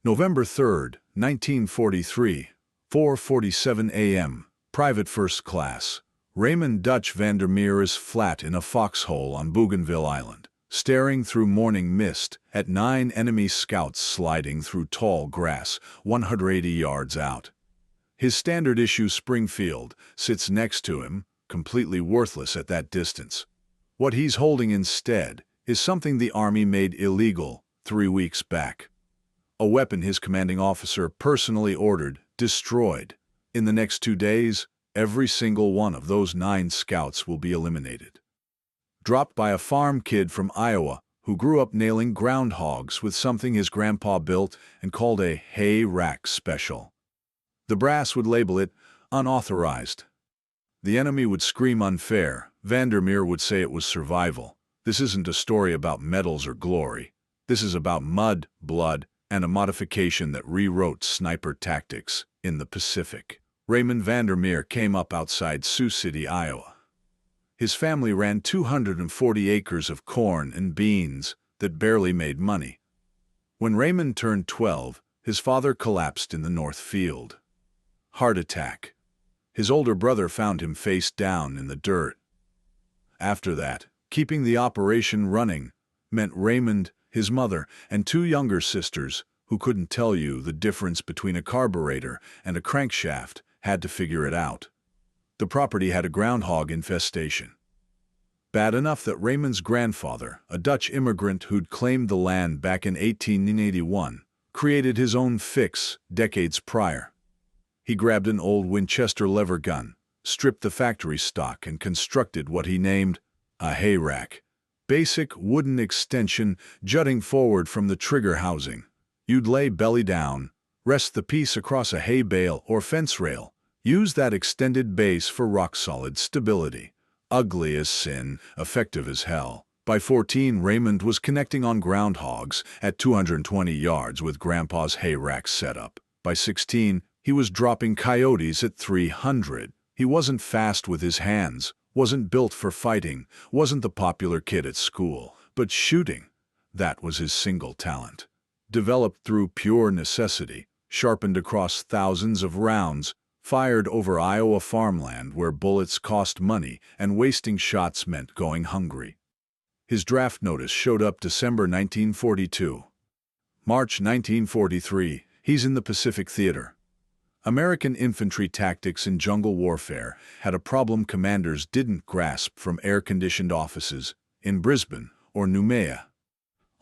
November 3rd, 1943, 4:47 a.m., private first class. Raymond Dutch Vandermir is flat in a foxhole on Bougainville Island, staring through morning mist at 9 enemy scouts sliding through tall grass 180 yards out. His standard-issue Springfield sits next to him, completely worthless at that distance. What he's holding instead is something the Army made illegal 3 weeks back. A weapon his commanding officer personally ordered destroyed. In the next 2 days, every single one of those 9 scouts will be eliminated. Dropped by a farm kid from Iowa who grew up nailing groundhogs with something his grandpa built and called a hay rack special. The brass would label it unauthorized. The enemy would scream unfair. Vandermeer would say it was survival. This isn't a story about medals or glory. This is about mud, blood, and a modification that rewrote sniper tactics in the Pacific. Raymond Vandermir came up outside Sioux City, Iowa. His family ran 240 acres of corn and beans that barely made money. When Raymond turned 12, his father collapsed in the north field. Heart attack. His older brother found him face down in the dirt. After that, keeping the operation running meant Raymond, his mother, and 2 younger sisters, who couldn't tell you the difference between a carburetor and a crankshaft, had to figure it out. The property had a groundhog infestation. Bad enough that Raymond's grandfather, a Dutch immigrant who'd claimed the land back in 1881, created his own fix decades prior. He grabbed an old Winchester lever gun, stripped the factory stock, and constructed what he named a hay rack. Basic wooden extension jutting forward from the trigger housing. You'd lay belly down, rest the piece across a hay bale or fence rail, use that extended base for rock-solid stability. Ugly as sin, effective as hell. By 14, Raymond was connecting on groundhogs at 220 yards with Grandpa's hay rack setup. By 16, he was dropping coyotes at 300. He wasn't fast with his hands, wasn't built for fighting, wasn't the popular kid at school, but shooting. That was his single talent. Developed through pure necessity, sharpened across thousands of rounds, fired over Iowa farmland where bullets cost money and wasting shots meant going hungry. His draft notice showed up December 1942. March 1943, he's in the Pacific Theater. American infantry tactics in jungle warfare had a problem commanders didn't grasp from air-conditioned offices in Brisbane or Noumea.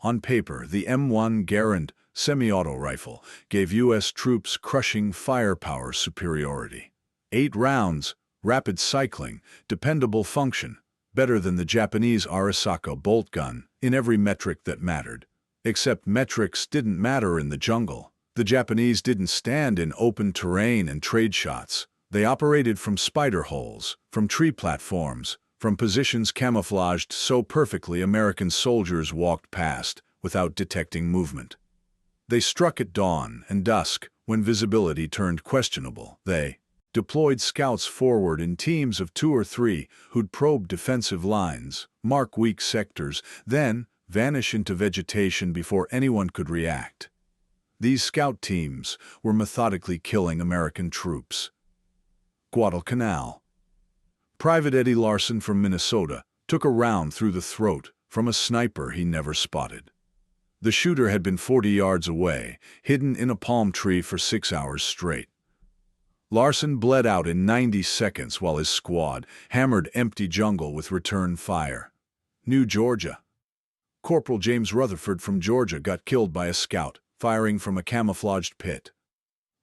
On paper, the M1 Garand semi-auto rifle gave U.S. troops crushing firepower superiority. 8 rounds, rapid cycling, dependable function, better than the Japanese Arisaka bolt gun in every metric that mattered. Except metrics didn't matter in the jungle. The Japanese didn't stand in open terrain and trade shots. They operated from spider holes, from tree platforms, from positions camouflaged so perfectly American soldiers walked past without detecting movement. They struck at dawn and dusk when visibility turned questionable. They deployed scouts forward in teams of 2 or 3 who'd probe defensive lines, mark weak sectors, then vanish into vegetation before anyone could react. These scout teams were methodically killing American troops. Guadalcanal. Private Eddie Larson from Minnesota took a round through the throat from a sniper he never spotted. The shooter had been 40 yards away, hidden in a palm tree for 6 hours straight. Larson bled out in 90 seconds while his squad hammered empty jungle with return fire. New Georgia. Corporal James Rutherford from Georgia got killed by a scout firing from a camouflaged pit.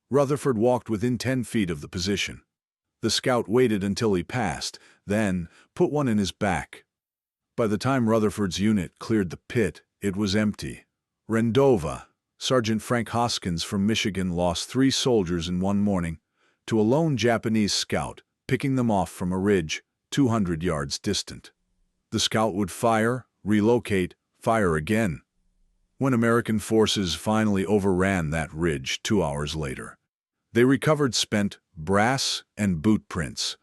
Rutherford walked within 10 feet of the position. The scout waited until he passed, then put one in his back. By the time Rutherford's unit cleared the pit, it was empty. Rendova. Sergeant Frank Hoskins from Michigan lost 3 soldiers in one morning to a lone Japanese scout picking them off from a ridge 200 yards distant. The scout would fire, relocate, fire again. When American forces finally overran that ridge 2 hours later, they recovered spent brass and boot prints.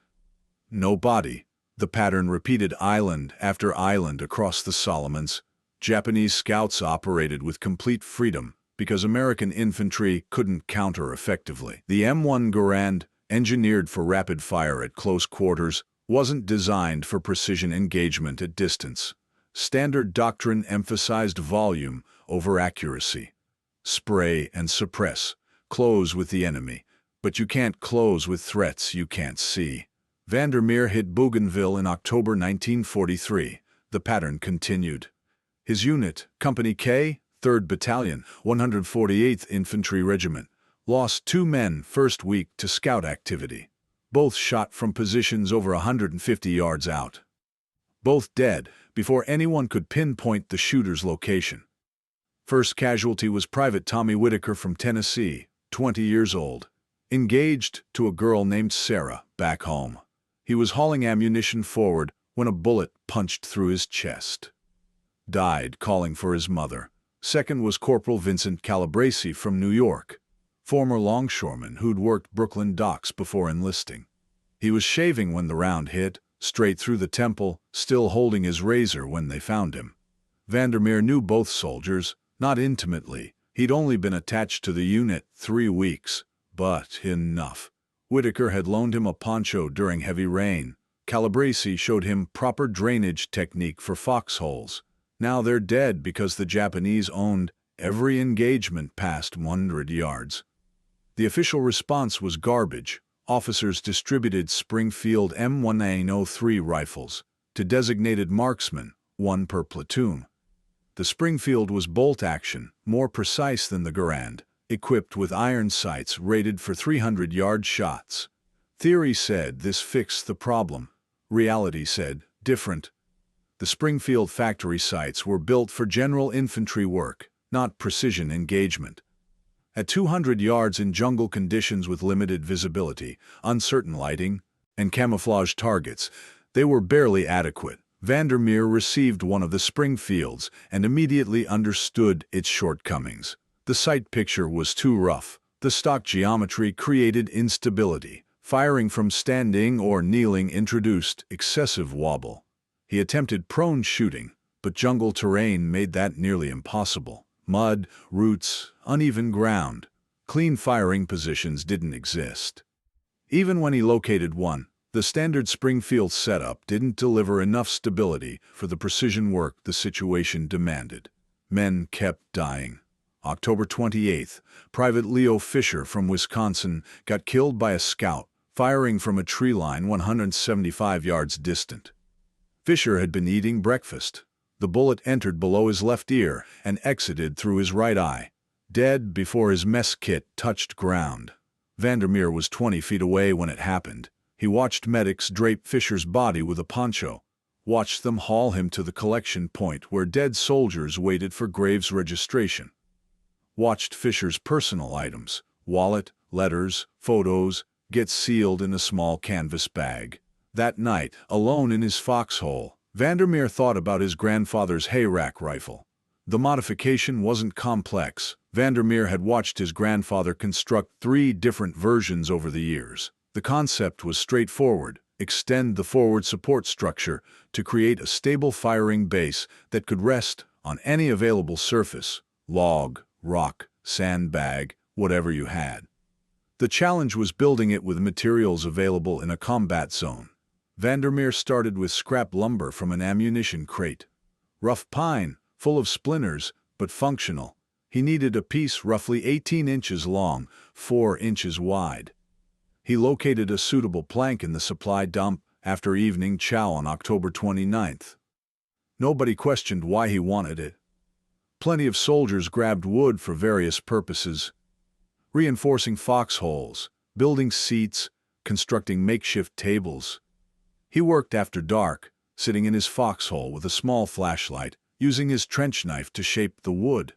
No body. The pattern repeated island after island across the Solomons. Japanese scouts operated with complete freedom because American infantry couldn't counter effectively. The M1 Garand, engineered for rapid fire at close quarters, wasn't designed for precision engagement at distance. Standard doctrine emphasized volume over accuracy. Spray and suppress. Close with the enemy, but you can't close with threats you can't see. Vandermir hit Bougainville in October 1943. The pattern continued. His unit, Company K, 3rd Battalion, 148th Infantry Regiment, lost 2 men first week to scout activity. Both shot from positions over 150 yards out. Both dead before anyone could pinpoint the shooter's location. First casualty was Private Tommy Whitaker from Tennessee, 20 years old, engaged to a girl named Sarah back home. He was hauling ammunition forward when a bullet punched through his chest. Died calling for his mother. Second was Corporal Vincent Calabresi from New York, former longshoreman who'd worked Brooklyn docks before enlisting. He was shaving when the round hit, straight through the temple, still holding his razor when they found him. Vandermir knew both soldiers, not intimately. He'd only been attached to the unit 3 weeks, but enough. Whitaker had loaned him a poncho during heavy rain. Calabresi showed him proper drainage technique for foxholes. Now they're dead because the Japanese owned every engagement past 100 yards. The official response was garbage. Officers distributed Springfield M1903 rifles to designated marksmen, 1 per platoon. The Springfield was bolt action, more precise than the Garand, equipped with iron sights rated for 300-yard shots. Theory said this fixed the problem. Reality said different. The Springfield factory sights were built for general infantry work, not precision engagement. At 200 yards in jungle conditions with limited visibility, uncertain lighting, and camouflage targets, they were barely adequate. Vandermir received one of the Springfields and immediately understood its shortcomings. The sight picture was too rough. The stock geometry created instability. Firing from standing or kneeling introduced excessive wobble. He attempted prone shooting, but jungle terrain made that nearly impossible. Mud, roots, uneven ground. Clean firing positions didn't exist. Even when he located one, the standard Springfield setup didn't deliver enough stability for the precision work the situation demanded. Men kept dying. October 28th, Private Leo Fisher from Wisconsin got killed by a scout firing from a tree line 175 yards distant. Fisher had been eating breakfast. The bullet entered below his left ear and exited through his right eye, dead before his mess kit touched ground. Vandermir was 20 feet away when it happened. He watched medics drape Fisher's body with a poncho, watched them haul him to the collection point where dead soldiers waited for graves registration. Watched Fisher's personal items, wallet, letters, photos, get sealed in a small canvas bag. That night, alone in his foxhole, Vandermir thought about his grandfather's hayrack rifle. The modification wasn't complex. Vandermir had watched his grandfather construct 3 different versions over the years. The concept was straightforward: extend the forward support structure to create a stable firing base that could rest on any available surface, log, rock, sandbag, whatever you had. The challenge was building it with materials available in a combat zone. Vandermir started with scrap lumber from an ammunition crate. Rough pine, full of splinters, but functional. He needed a piece roughly 18 inches long, 4 inches wide. He located a suitable plank in the supply dump after evening chow on October 29th. Nobody questioned why he wanted it. Plenty of soldiers grabbed wood for various purposes: reinforcing foxholes, building seats, constructing makeshift tables. He worked after dark, sitting in his foxhole with a small flashlight, using his trench knife to shape the wood.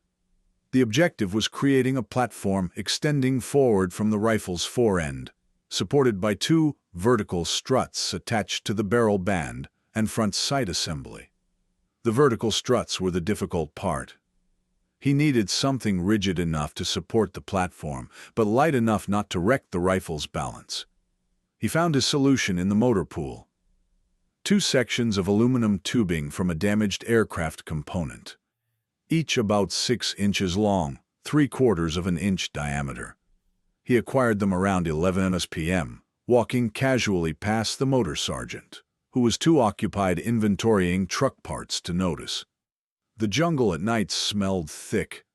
The objective was creating a platform extending forward from the rifle's forend, supported by 2 vertical struts attached to the barrel band and front sight assembly. The vertical struts were the difficult part. He needed something rigid enough to support the platform, but light enough not to wreck the rifle's balance. He found his solution in the motor pool: 2 sections of aluminum tubing from a damaged aircraft component, each about 6 inches long, 3/4 of an inch diameter. He acquired them around 11 p.m., walking casually past the motor sergeant, who was too occupied inventorying truck parts to notice. The jungle at night smelled thick.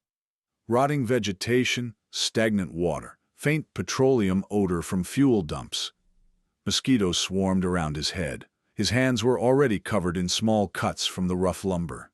Rotting vegetation, stagnant water, faint petroleum odor from fuel dumps. Mosquitoes swarmed around his head. His hands were already covered in small cuts from the rough lumber.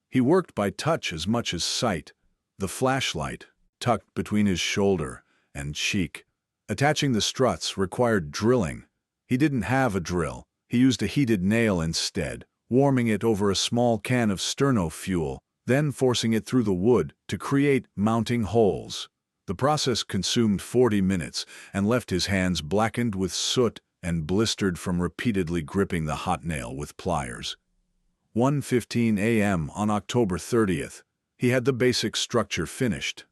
He worked by touch as much as sight, the flashlight tucked between his shoulder and cheek. Attaching the struts required drilling. He didn't have a drill. He used a heated nail instead, warming it over a small can of sterno fuel, then forcing it through the wood to create mounting holes. The process consumed 40 minutes and left his hands blackened with soot and blistered from repeatedly gripping the hot nail with pliers. 1:15 a.m. on October 30th, he had the basic structure finished.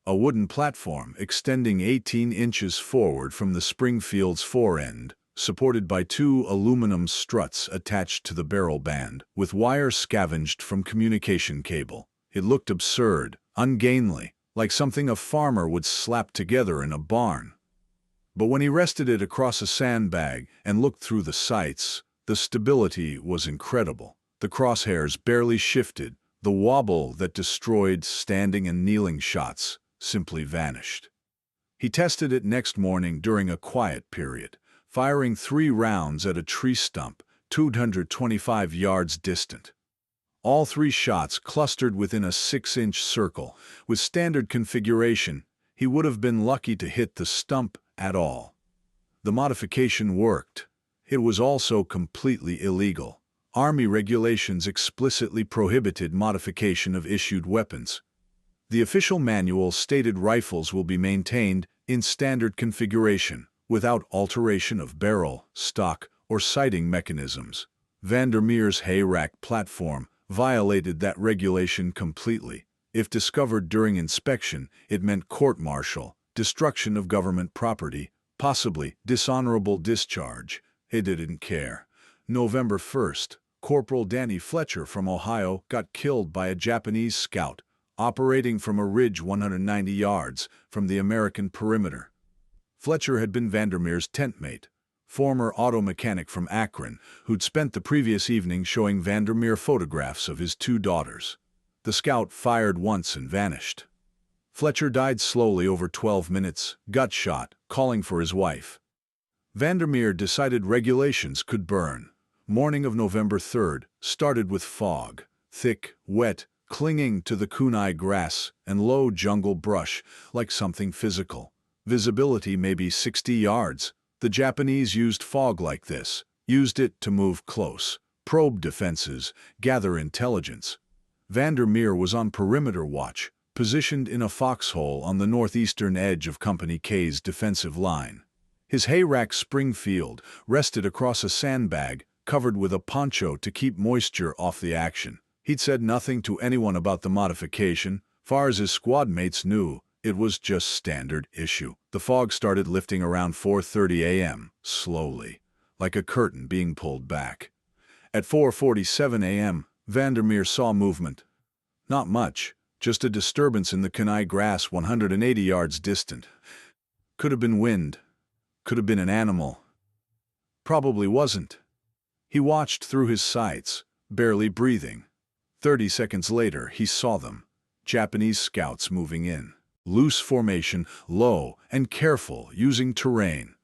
A wooden platform extending 18 inches forward from the Springfield's forend, supported by 2 aluminum struts attached to the barrel band, with wire scavenged from communication cable. It looked absurd, ungainly, like something a farmer would slap together in a barn. But when he rested it across a sandbag and looked through the sights, the stability was incredible. The crosshairs barely shifted. The wobble that destroyed standing and kneeling shots simply vanished. He tested it next morning during a quiet period, firing 3 rounds at a tree stump 225 yards distant. All 3 shots clustered within a 6-inch circle. With standard configuration, he would have been lucky to hit the stump at all. The modification worked. It was also completely illegal. Army regulations explicitly prohibited modification of issued weapons. The official manual stated rifles will be maintained in standard configuration, without alteration of barrel, stock, or sighting mechanisms. Vandermeer's hay rack platform violated that regulation completely. If discovered during inspection, it meant court-martial, destruction of government property, possibly dishonorable discharge. He didn't care. November 1st, Corporal Danny Fletcher from Ohio got killed by a Japanese scout, operating from a ridge 190 yards from the American perimeter. Fletcher had been Vandermeer's tentmate, former auto mechanic from Akron, who'd spent the previous evening showing Vandermeer photographs of his 2 daughters. The scout fired once and vanished. Fletcher died slowly over 12 minutes, gut shot, calling for his wife. Vandermeer decided regulations could burn. Morning of November 3rd started with fog, thick, wet, clinging to the kunai grass and low jungle brush like something physical. Visibility maybe 60 yards. The Japanese used fog like this, used it to move close, probe defenses, gather intelligence. Vandermeer was on perimeter watch, positioned in a foxhole on the northeastern edge of Company K's defensive line. His hay rack Springfield rested across a sandbag covered with a poncho to keep moisture off the action. He'd said nothing to anyone about the modification. Far as his squad mates knew, it was just standard issue. The fog started lifting around 4:30 a.m., slowly, like a curtain being pulled back. At 4:47 a.m., Vandermeer saw movement. Not much, just a disturbance in the kunai grass 180 yards distant. Could have been wind. Could have been an animal. Probably wasn't. He watched through his sights, barely breathing. 30 seconds later, he saw them. Japanese scouts moving in. Loose formation, low and careful, using terrain.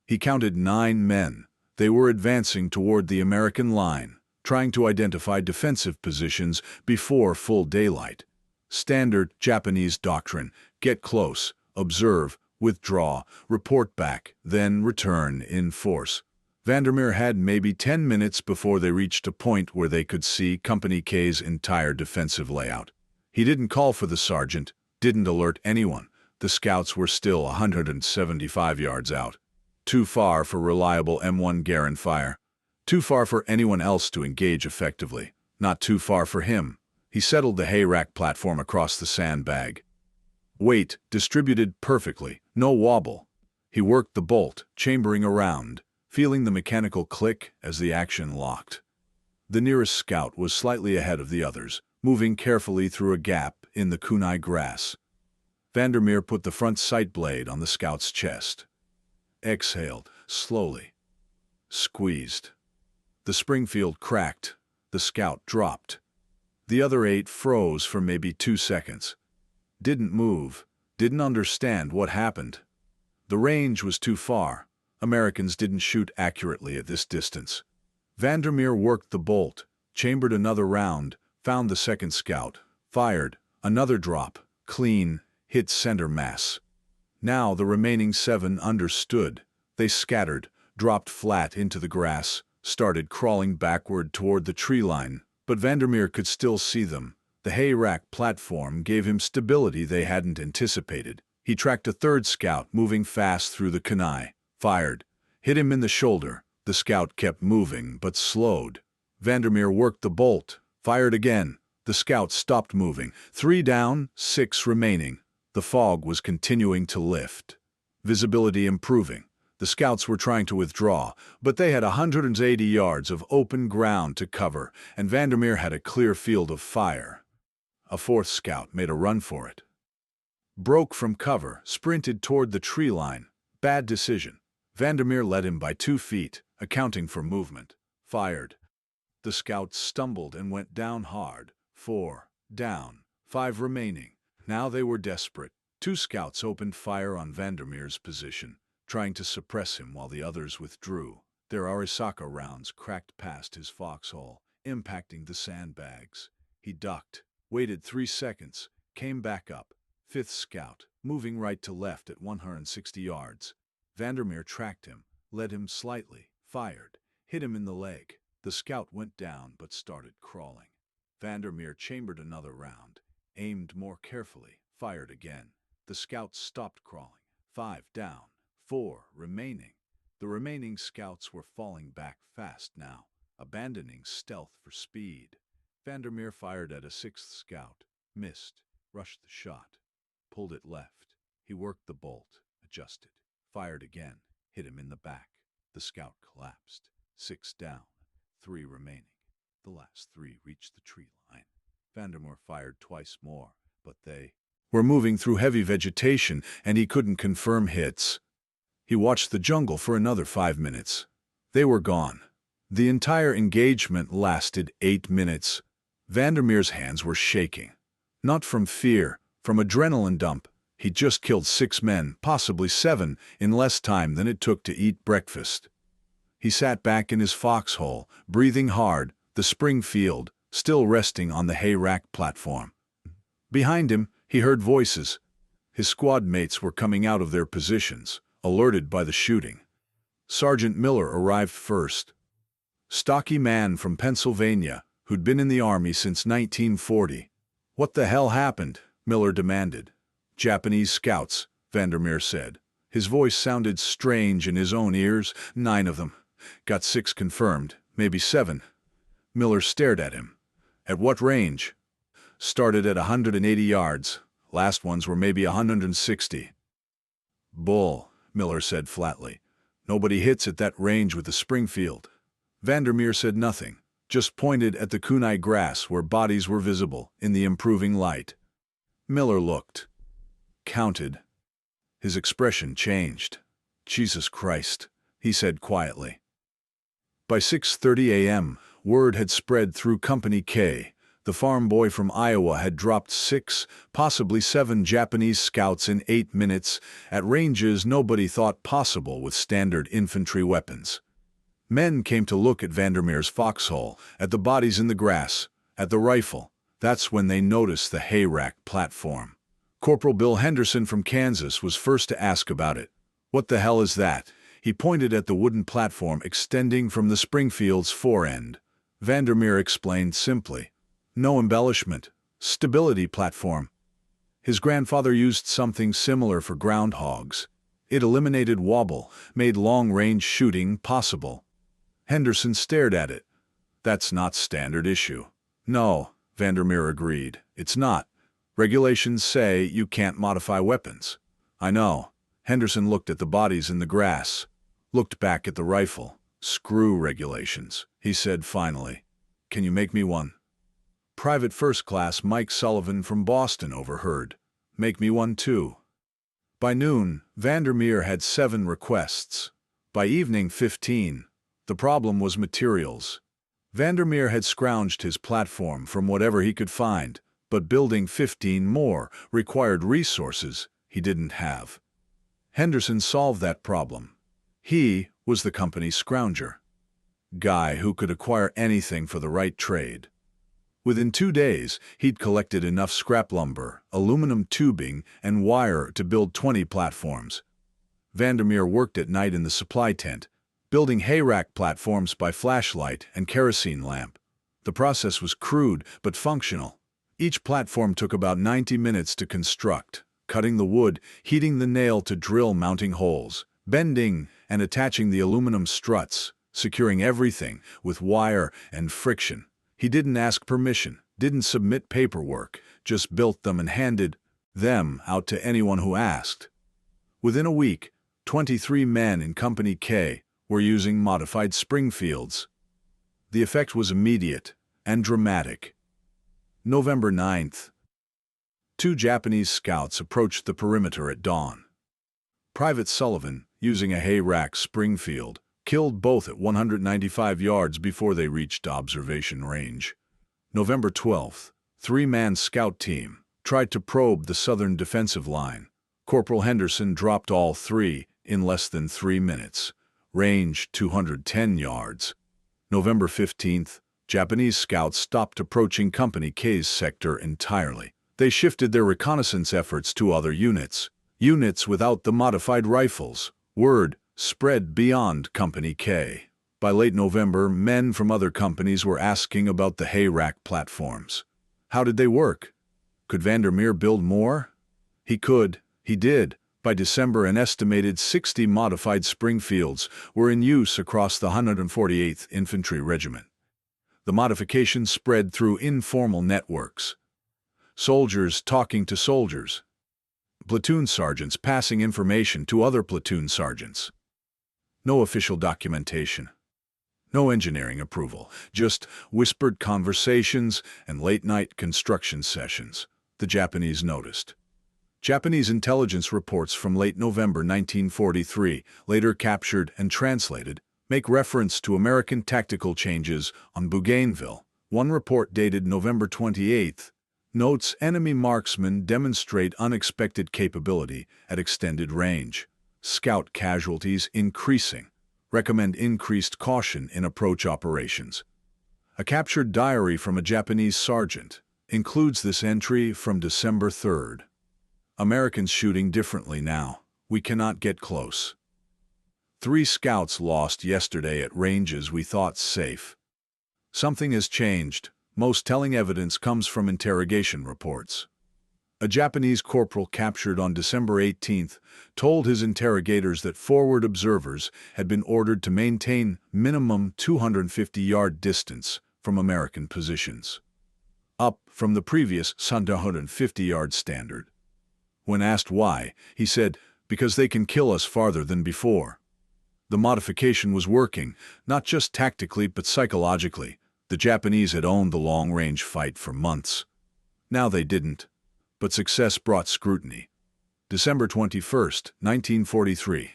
He counted 9 men. They were advancing toward the American line, trying to identify defensive positions before full daylight. Standard Japanese doctrine: get close, observe, withdraw, report back, then return in force. Vandermeer had maybe 10 minutes before they reached a point where they could see Company K's entire defensive layout. He didn't call for the sergeant, didn't alert anyone. The scouts were still 175 yards out. Too far for reliable M1 Garand fire. Too far for anyone else to engage effectively. Not too far for him. He settled the hay rack platform across the sandbag. Weight distributed perfectly, no wobble. He worked the bolt, chambering around, feeling the mechanical click as the action locked. The nearest scout was slightly ahead of the others, moving carefully through a gap in the kunai grass. Vandermeer put the front sight blade on the scout's chest. Exhaled, slowly. Squeezed. The Springfield cracked. The scout dropped. The other 8 froze for maybe 2 seconds. Didn't move. Didn't understand what happened. The range was too far. Americans didn't shoot accurately at this distance. Vandermeer worked the bolt, chambered another round, found the second scout, fired, another drop, clean, hit center mass. Now the remaining 7 understood. They scattered, dropped flat into the grass, started crawling backward toward the tree line, but Vandermeer could still see them. The hay rack platform gave him stability they hadn't anticipated. He tracked a third scout moving fast through the kunai, fired, hit him in the shoulder. The scout kept moving, but slowed. Vandermeer worked the bolt, fired again. The scout stopped moving. 3 down, 6 remaining. The fog was continuing to lift. Visibility improving. The scouts were trying to withdraw, but they had 180 yards of open ground to cover, and Vandermeer had a clear field of fire. A 4th scout made a run for it. Broke from cover, sprinted toward the tree line. Bad decision. Vandermeer led him by 2 feet, accounting for movement. Fired. The scout stumbled and went down hard. 4 down, 5 remaining. Now they were desperate. 2 scouts opened fire on Vandermeer's position, trying to suppress him while the others withdrew. Their Arisaka rounds cracked past his foxhole, impacting the sandbags. He ducked, waited 3 seconds, came back up. 5th scout, moving right to left at 160 yards. Vandermeer tracked him, led him slightly, fired, hit him in the leg. The scout went down but started crawling. Vandermeer chambered another round, aimed more carefully, fired again. The scout stopped crawling. 5 down, 4 remaining. The remaining scouts were falling back fast now, abandoning stealth for speed. Vandermeer fired at a 6th scout, missed, rushed the shot, pulled it left. He worked the bolt, adjusted, fired again, hit him in the back. The scout collapsed. 6 down, 3 remaining. The last 3 reached the tree line. Vandermeer fired twice more, but they were moving through heavy vegetation and he couldn't confirm hits. He watched the jungle for another 5 minutes. They were gone. The entire engagement lasted 8 minutes. Vandermeer's hands were shaking. Not from fear, from adrenaline dump. He'd just killed 6 men, possibly 7, in less time than it took to eat breakfast. He sat back in his foxhole, breathing hard, the Springfield still resting on the hay rack platform. Behind him, he heard voices. His squad mates were coming out of their positions, alerted by the shooting. Sergeant Miller arrived first. Stocky man from Pennsylvania, who'd been in the Army since 1940. "What the hell happened?" Miller demanded. "Japanese scouts," Vandermeer said. His voice sounded strange in his own ears. 9 of them. Got 6 confirmed, maybe 7. Miller stared at him. "At what range?" "Started at 180 yards. Last ones were maybe 160. "Bull," Miller said flatly. "Nobody hits at that range with the Springfield." Vandermeer said nothing, just pointed at the kunai grass where bodies were visible in the improving light. Miller looked. Counted. His expression changed. "Jesus Christ," he said quietly. By 6:30 a.m., word had spread through Company K. The farm boy from Iowa had dropped 6, possibly 7 Japanese scouts in 8 minutes at ranges nobody thought possible with standard infantry weapons. Men came to look at Vandermeer's foxhole, at the bodies in the grass, at the rifle. That's when they noticed the hay rack platform. Corporal Bill Henderson from Kansas was first to ask about it. "What the hell is that?" He pointed at the wooden platform extending from the Springfield's forend. Vandermeer explained simply. "No embellishment. Stability platform." His grandfather used something similar for groundhogs. It eliminated wobble, made long-range shooting possible. Henderson stared at it. "That's not standard issue." "No," Vandermeer agreed. "It's not. Regulations say you can't modify weapons." "I know." Henderson looked at the bodies in the grass, looked back at the rifle. "Screw regulations," he said finally. "Can you make me one?" Private First Class Mike Sullivan from Boston overheard. "Make me one too." By noon, Vandermir had 7 requests. By evening 15. The problem was materials. Vandermir had scrounged his platform from whatever he could find, but building 15 more required resources he didn't have. Henderson solved that problem. He was the company's scrounger. Guy who could acquire anything for the right trade. Within 2 days, he'd collected enough scrap lumber, aluminum tubing, and wire to build 20 platforms. Vandermir worked at night in the supply tent, building hayrack platforms by flashlight and kerosene lamp. The process was crude but functional. Each platform took about 90 minutes to construct, cutting the wood, heating the nail to drill mounting holes, bending and attaching the aluminum struts, securing everything with wire and friction. He didn't ask permission, didn't submit paperwork, just built them and handed them out to anyone who asked. Within a week, 23 men in Company K were using modified Springfields. The effect was immediate and dramatic. November 9th. 2 Japanese scouts approached the perimeter at dawn. Private Sullivan, using a hayrack Springfield, killed both at 195 yards before they reached observation range. November 12th, 3-man scout team tried to probe the southern defensive line. Corporal Henderson dropped all 3 in less than 3 minutes. Range 210 yards. November 15th, Japanese scouts stopped approaching Company K's sector entirely. They shifted their reconnaissance efforts to other units. Units without the modified rifles. Word spread beyond Company K. By late November, men from other companies were asking about the hayrack platforms. How did they work? Could Vandermir build more? He could. He did. By December, an estimated 60 modified Springfields were in use across the 148th Infantry Regiment. The modification spread through informal networks. Soldiers talking to soldiers. Platoon sergeants passing information to other platoon sergeants. No official documentation. No engineering approval, just whispered conversations and late-night construction sessions, the Japanese noticed. Japanese intelligence reports from late November 1943, later captured and translated, make reference to American tactical changes on Bougainville. One report dated November 28 notes enemy marksmen demonstrate unexpected capability at extended range. Scout casualties increasing. Recommend increased caution in approach operations. A captured diary from a Japanese sergeant includes this entry from December 3rd. Americans shooting differently now. We cannot get close. 3 scouts lost yesterday at ranges we thought safe. Something has changed. Most telling evidence comes from interrogation reports. A Japanese corporal captured on December 18th told his interrogators that forward observers had been ordered to maintain minimum 250-yard distance from American positions, up from the previous 150-yard standard. When asked why, he said, "Because they can kill us farther than before." The modification was working, not just tactically but psychologically. The Japanese had owned the long-range fight for months. Now they didn't. But success brought scrutiny. December 21st, 1943.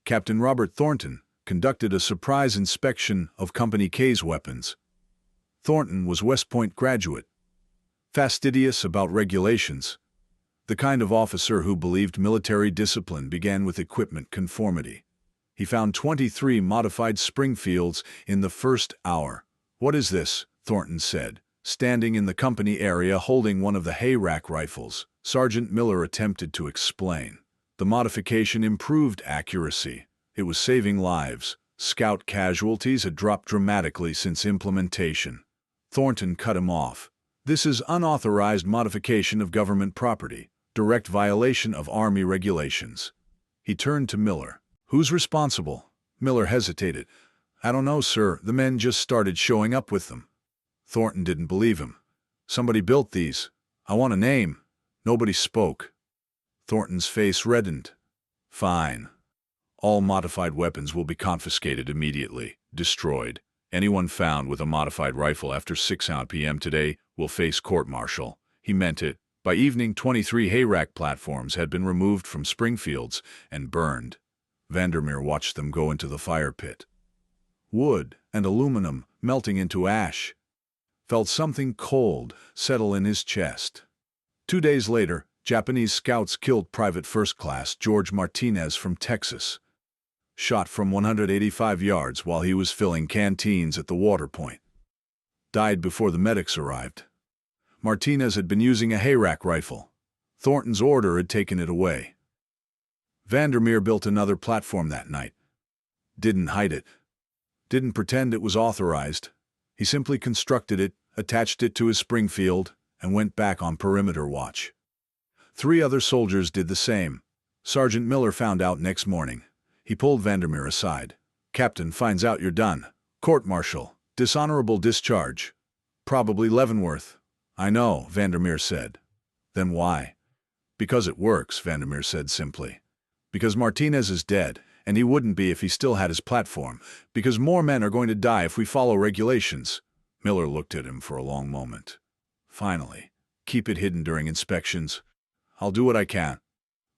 Captain Robert Thornton conducted a surprise inspection of Company K's weapons. Thornton was West Point graduate, fastidious about regulations, the kind of officer who believed military discipline began with equipment conformity. He found 23 modified Springfields in the first hour. "What is this?" Thornton said, standing in the company area holding one of the hayrack rifles. Sergeant Miller attempted to explain. The modification improved accuracy. It was saving lives. Scout casualties had dropped dramatically since implementation. Thornton cut him off. "This is unauthorized modification of government property, direct violation of Army regulations." He turned to Miller. "Who's responsible?" Miller hesitated. "I don't know, sir. The men just started showing up with them." Thornton didn't believe him. "Somebody built these. I want a name." Nobody spoke. Thornton's face reddened. "Fine. All modified weapons will be confiscated immediately, destroyed. Anyone found with a modified rifle after 6 p.m. today will face court-martial. He meant it. By evening, 23 hayrack platforms had been removed from Springfields and burned. Vandermir watched them go into the fire pit. Wood and aluminum melting into ash. Felt something cold settle in his chest. 2 days later, Japanese scouts killed Private First Class George Martinez from Texas. Shot from 185 yards while he was filling canteens at the water point. Died before the medics arrived. Martinez had been using a hayrack rifle. Thornton's order had taken it away. Vandermir built another platform that night. Didn't hide it. Didn't pretend it was authorized. He simply constructed it, attached it to his Springfield, and went back on perimeter watch. 3 other soldiers did the same. Sergeant Miller found out next morning. He pulled Vandermir aside. "Captain finds out you're done. Court-martial. Dishonorable discharge. Probably Leavenworth." "I know," Vandermir said. "Then why?" "Because it works," Vandermir said simply. "Because Martinez is dead, and he wouldn't be if he still had his platform. Because more men are going to die if we follow regulations." Miller looked at him for a long moment. Finally, "Keep it hidden during inspections." "I'll do what I can."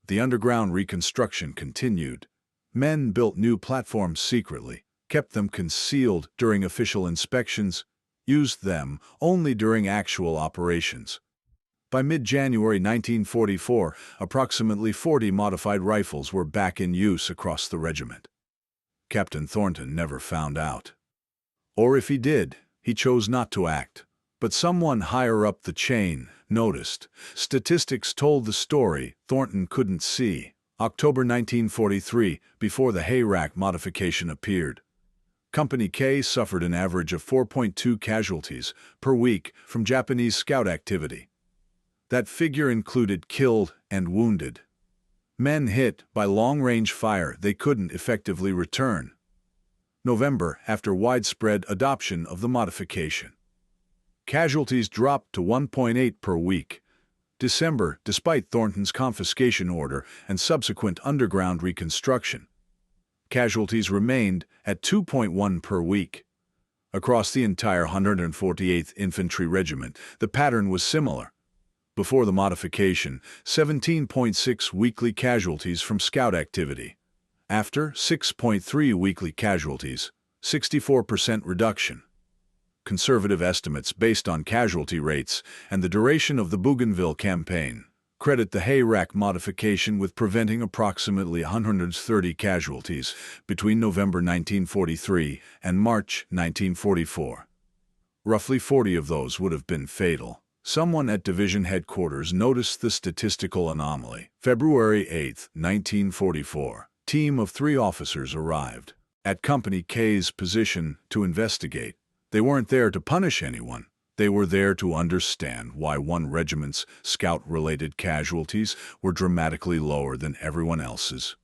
The underground reconstruction continued. Men built new platforms secretly, kept them concealed during official inspections, used them only during actual operations. By mid-January 1944, approximately 40 modified rifles were back in use across the regiment. Captain Thornton never found out. Or if he did, he chose not to act. But someone higher up the chain noticed. Statistics told the story Thornton couldn't see. October 1943, before the hayrack modification appeared. Company K suffered an average of 4.2 casualties per week from Japanese scout activity. That figure included killed and wounded. Men hit by long-range fire they couldn't effectively return. November, after widespread adoption of the modification. Casualties dropped to 1.8 per week. December, despite Thornton's confiscation order and subsequent underground reconstruction. Casualties remained at 2.1 per week. Across the entire 148th Infantry Regiment, the pattern was similar. Before the modification, 17.6 weekly casualties from scout activity. After, 6.3 weekly casualties, 64% reduction. Conservative estimates based on casualty rates and the duration of the Bougainville campaign credit the hayrack modification with preventing approximately 130 casualties between November 1943 and March 1944. Roughly 40 of those would have been fatal. Someone at division headquarters noticed the statistical anomaly. February 8, 1944. Team of 3 officers arrived at Company K's position to investigate. They weren't there to punish anyone. They were there to understand why one regiment's scout-related casualties were dramatically lower than everyone else's.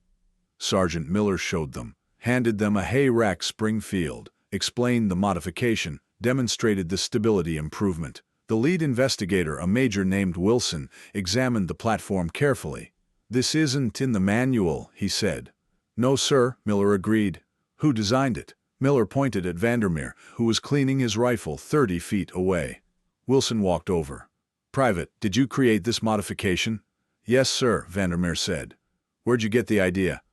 Sergeant Miller showed them, handed them a hayrack Springfield, explained the modification, demonstrated the stability improvement. The lead investigator, a major named Wilson, examined the platform carefully. "This isn't in the manual," he said. "No, sir," Miller agreed. "Who designed it?" Miller pointed at Vandermir, who was cleaning his rifle 30 feet away. Wilson walked over. "Private, did you create this modification?" "Yes, sir," Vandermir said. "Where'd you get the idea?"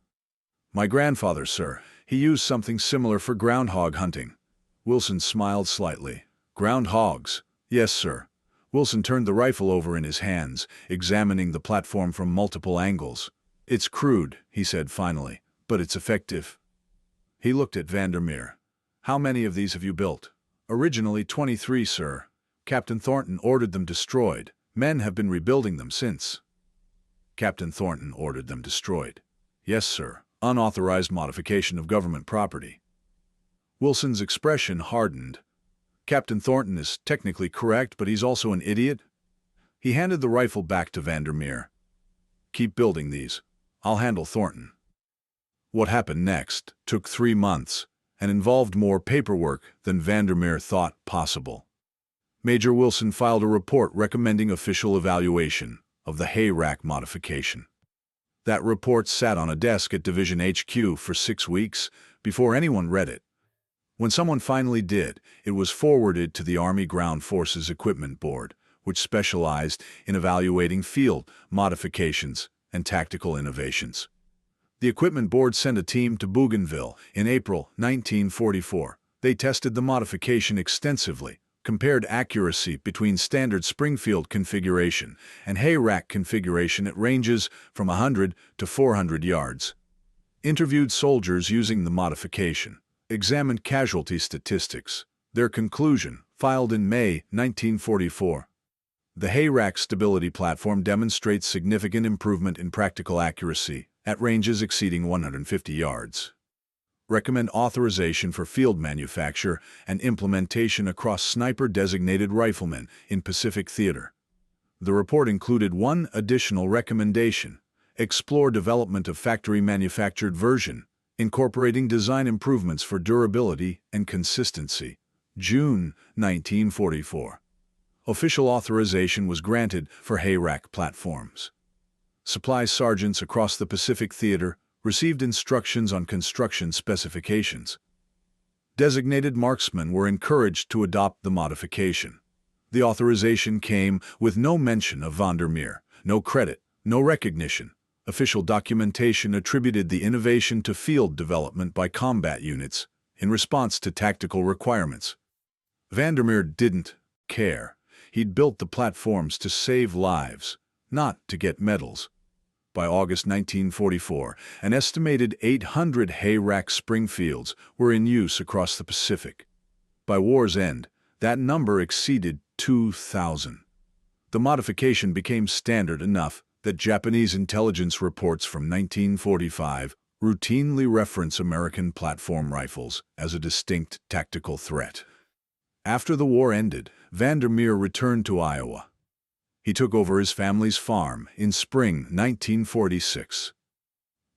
"My grandfather, sir. He used something similar for groundhog hunting." Wilson smiled slightly. "Groundhogs?" "Yes, sir." Wilson turned the rifle over in his hands, examining the platform from multiple angles. "It's crude," he said finally, "but it's effective." He looked at Vandermir. "How many of these have you built?" "Originally 23, sir. Captain Thornton ordered them destroyed. Men have been rebuilding them since." "Captain Thornton ordered them destroyed." "Yes, sir. Unauthorized modification of government property." Wilson's expression hardened. "Captain Thornton is technically correct, but he's also an idiot." He handed the rifle back to Vandermir. "Keep building these. I'll handle Thornton." What happened next took 3 months and involved more paperwork than Vandermir thought possible. Major Wilson filed a report recommending official evaluation of the hayrack modification. That report sat on a desk at Division HQ for 6 weeks before anyone read it. When someone finally did, it was forwarded to the Army Ground Forces Equipment Board, which specialized in evaluating field modifications and tactical innovations. The Equipment Board sent a team to Bougainville in April 1944. They tested the modification extensively, compared accuracy between standard Springfield configuration and hay rack configuration at ranges from 100 to 400 yards. Interviewed soldiers using the modification, examined casualty statistics. Their conclusion, filed in May 1944. The hay rack stability platform demonstrates significant improvement in practical accuracy at ranges exceeding 150 yards. Recommend authorization for field manufacture and implementation across sniper-designated riflemen in Pacific Theater. The report included one additional recommendation: explore development of factory-manufactured version, incorporating design improvements for durability and consistency. June 1944. Official authorization was granted for hay rack platforms. Supply sergeants across the Pacific Theater received instructions on construction specifications. Designated marksmen were encouraged to adopt the modification. The authorization came with no mention of Vandermir, no credit, no recognition. Official documentation attributed the innovation to field development by combat units in response to tactical requirements. Vandermir didn't care. He'd built the platforms to save lives, not to get medals. By August 1944, an estimated 800 hay rack Springfields were in use across the Pacific. By war's end, that number exceeded 2,000. The modification became standard enough that Japanese intelligence reports from 1945 routinely reference American platform rifles as a distinct tactical threat. After the war ended, Vandermir returned to Iowa. He took over his family's farm in spring 1946.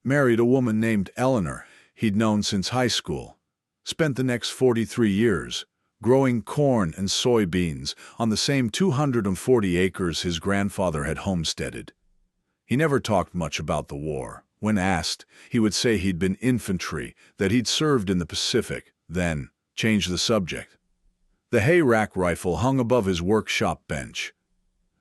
Married a woman named Eleanor he'd known since high school. Spent the next 43 years growing corn and soybeans on the same 240 acres his grandfather had homesteaded. He never talked much about the war. When asked, he would say he'd been infantry, that he'd served in the Pacific, then change the subject. The hay rack rifle hung above his workshop bench.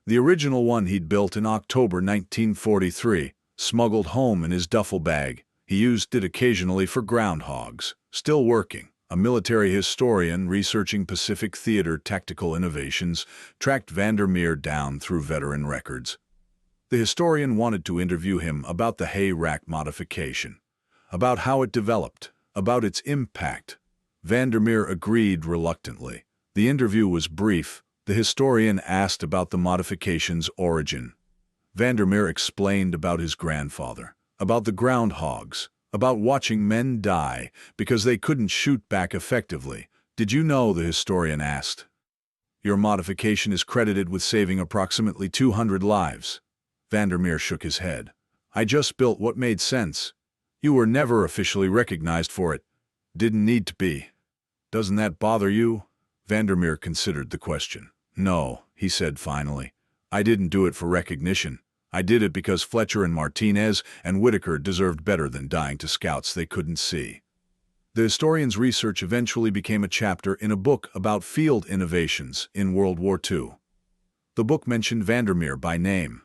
The original one he'd built in October 1943, smuggled home in his duffel bag. He used it occasionally for groundhogs. Still working, a military historian researching Pacific Theater tactical innovations tracked Vandermir down through veteran records. The historian wanted to interview him about the hay rack modification, about how it developed, about its impact. Vandermir agreed reluctantly. The interview was brief. The historian asked about the modification's origin. Vandermir explained about his grandfather, about the groundhogs, about watching men die because they couldn't shoot back effectively. "Did you know," the historian asked, "your modification is credited with saving approximately 200 lives?" Vandermir shook his head. "I just built what made sense. You were never officially recognized for it. Didn't need to be. Doesn't that bother you?" Vandermir considered the question. "No," he said finally. "I didn't do it for recognition. I did it because Fletcher and Martinez and Whitaker deserved better than dying to scouts they couldn't see." The historian's research eventually became a chapter in a book about field innovations in World War II. The book mentioned Vandermir by name,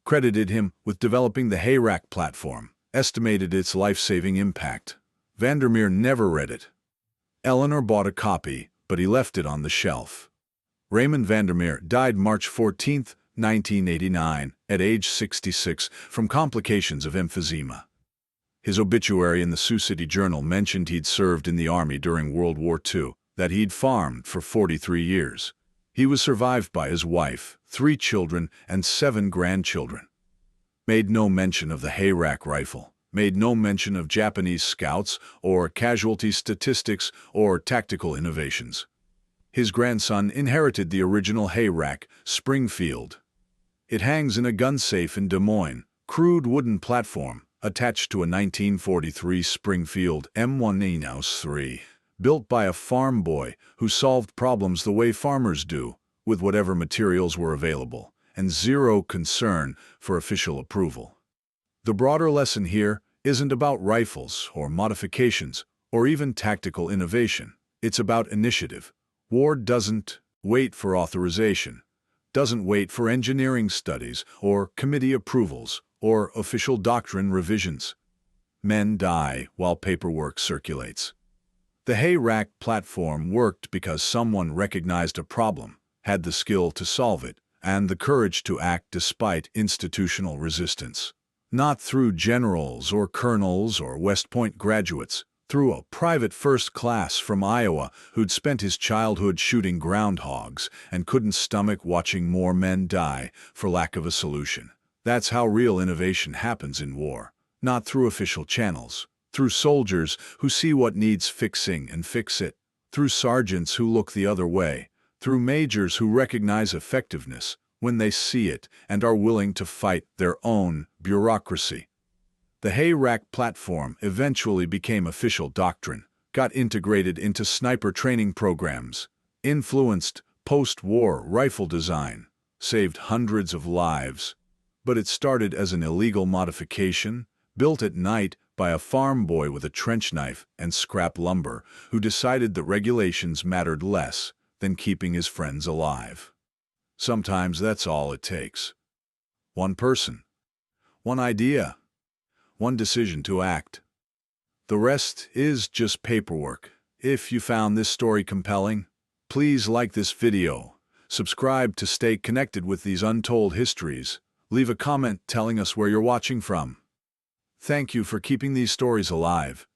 credited him with developing the hay rack platform, estimated its life-saving impact. Vandermir never read it. Eleanor bought a copy, but he left it on the shelf. Raymond Vandermir died March 14, 1989, at age 66, from complications of emphysema. His obituary in the Sioux City Journal mentioned he'd served in the Army during World War II, that he'd farmed for 43 years. He was survived by his wife, 3 children, and 7 grandchildren. Made no mention of the hay rack rifle, made no mention of Japanese scouts or casualty statistics or tactical innovations. His grandson inherited the original hay rack, Springfield. It hangs in a gun safe in Des Moines, crude wooden platform, attached to a 1943 Springfield M1 Enos 3, built by a farm boy who solved problems the way farmers do, with whatever materials were available, and zero concern for official approval. The broader lesson here isn't about rifles or modifications or even tactical innovation. It's about initiative. War doesn't wait for authorization, doesn't wait for engineering studies or committee approvals or official doctrine revisions. Men die while paperwork circulates. The hay rack platform worked because someone recognized a problem, had the skill to solve it, and the courage to act despite institutional resistance. Not through generals or colonels or West Point graduates, through a private first class from Iowa who'd spent his childhood shooting groundhogs and couldn't stomach watching more men die for lack of a solution. That's how real innovation happens in war, not through official channels, through soldiers who see what needs fixing and fix it, through sergeants who look the other way, through majors who recognize effectiveness when they see it and are willing to fight their own bureaucracy. The hay rack platform eventually became official doctrine, got integrated into sniper training programs, influenced post-war rifle design, saved hundreds of lives. But it started as an illegal modification, built at night by a farm boy with a trench knife and scrap lumber who decided that regulations mattered less than keeping his friends alive. Sometimes that's all it takes. One person, one idea, one decision to act. The rest is just paperwork. If you found this story compelling, please like this video, subscribe to stay connected with these untold histories, leave a comment telling us where you're watching from. Thank you for keeping these stories alive.